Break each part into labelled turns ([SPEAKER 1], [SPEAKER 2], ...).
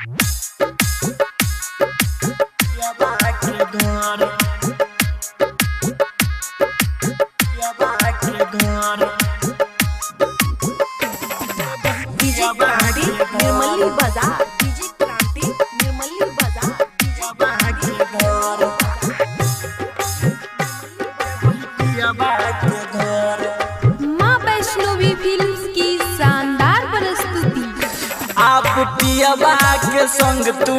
[SPEAKER 1] DJ क्रांति निर्मली बाजार, DJ क्रांति निर्मली बाजार, माँ वैष्णवी फिल्म्स की शानदार प्रस्तुति।
[SPEAKER 2] आप पियबा के संग तू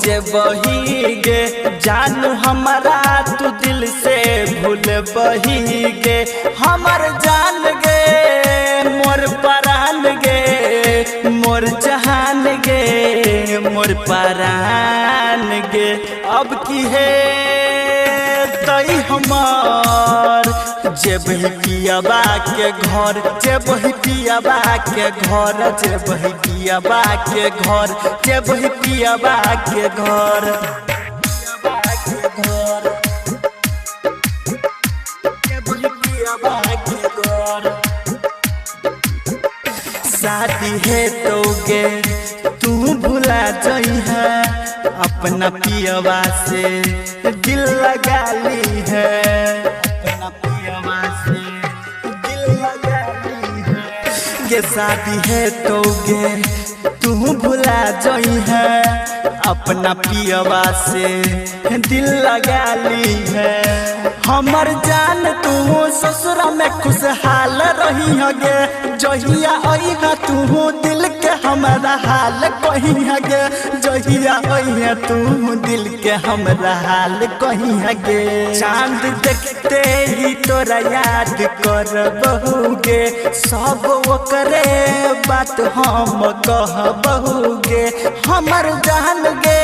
[SPEAKER 2] जे बही गे, जानू हमारा तू दिल से भूल बही गे। हमर जान गे मोर परान गे, मोर जहान गे मोर परान गे। अब की है तई हमार जे बही पियबा के घर, जे बही पियबा के घर, जे बही पियबा के घर, जे बही पियबा के घर। शादी है तो गे तू भुला जाई है, अपना पियबा से दिल लगा ली है, अपना पियबा से दिल लगा ली है। ये शादी है तो गे तू भुला जाई है, अपना पियबा से दिल लगा ली है। हमर जान तू ससुरा में खुशहाल रही हगे, जहिया अइहा तू दिल के हमारा हाल कही हगे, जहिया अइहा तू दिल के हमारा हाल कही हगे। चांद देखते ही तोरा याद कर बहुगे, सब ओकरे बात हम कह बहुगे। हमर जान गे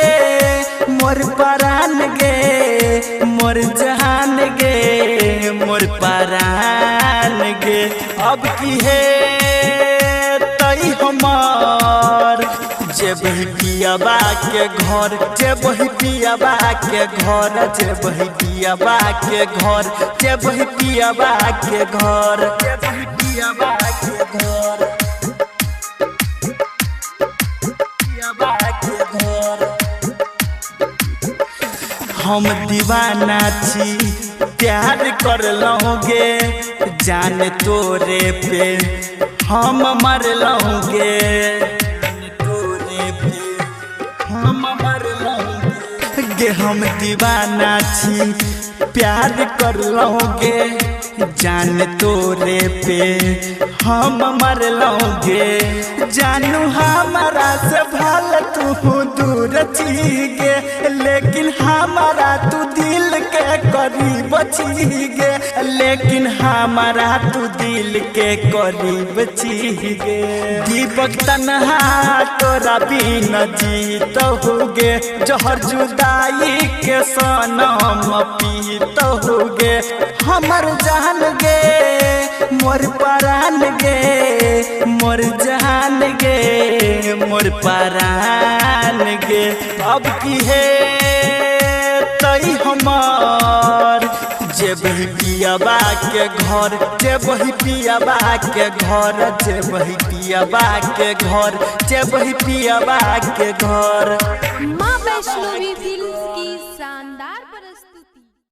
[SPEAKER 2] मोर परान गे, मोर जहान गे मोर परान गे। अब की है तई हमार जे बही पियबा के घर, जे बही पियबा के घर, जे बही पियबा के घर, जे बही पियबा के घर, जे बही पियबा के घर, पियबा के घर। हम दीवाना छी प्यार कर लौगे, जान तोरे पे हम मर लौगे, तोरे पे हम मर लौगे। हम दीवाना छी प्यार कर लौगे, जान तोरे पे हम मर लौगे। जानू हमारा से भल तू दूर छीगे, लेकिन हमारा तू दिल के करीब छीगे, लेकिन हमारा तू दिल के करीब छीगे। दीपक तन्हा तोरा बिन जीत होगे, जहर जुदाई के सनम पीत होगे। हमर जान गे मोर परान गे, मोर जहान गे मोर परान गे। अब की है तई हमार जे बही पियबा के घर, जे बही पियबा के घर, जे बही पियबा के घर, जे बही पियबा के घर।
[SPEAKER 1] माँ वैष्णवी फिल्म